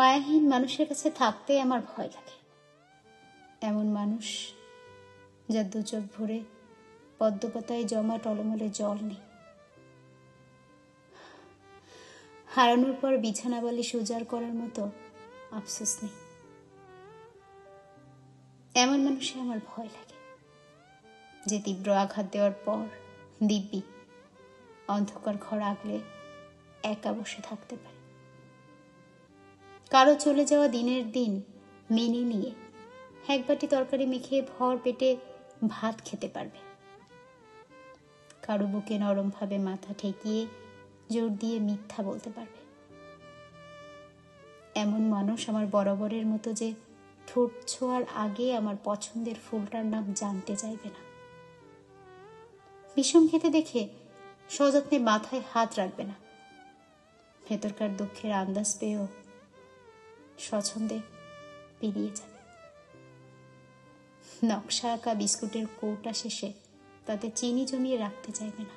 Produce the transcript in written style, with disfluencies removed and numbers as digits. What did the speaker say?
মায়াহীন মানুষের কাছে থাকতে আমার ভয় লাগে। এমন মানুষ যার দু চোখ ভরে পদ্মপাতায় জমা টলমলে জল নেই, হারানোর পর বিছানা বালিশ উজাড় করার মতো আফসোস নেই। এমন মানুষে আমার ভয় লাগে, যে তীব্র আঘাত দেওয়ার পর দিব্যি অন্ধকার ঘর আগলে একা বসে থাকতে পারে, কারো চলে যাওয়া দিনের দিন মেনে নিয়ে এক বাটি তরকারি মেখে ভর পেটে ভাত খেতে পারবে, কারো বুকে নরম ভাবে মাথা ঠেকিয়ে জোর দিয়ে মিথ্যা বলতে পারবে। এমন মানুষ আমার বরাবরের মতো যে ঠোঁট ছোঁয়ার আগে আমার পছন্দের ফুলটার নাম জানতে চাইবে না, বিষম খেতে দেখে সযত্নে মাথায় হাত রাখবে না, ভেতরকার দুঃখের আন্দাজ পেয়েও স্বচ্ছন্দে পেরিয়ে যাবে। নকশা আঁকা বিস্কুটের কৌটা শেষে তাতে চিনি জমিয়ে রাখতে চাইবে না।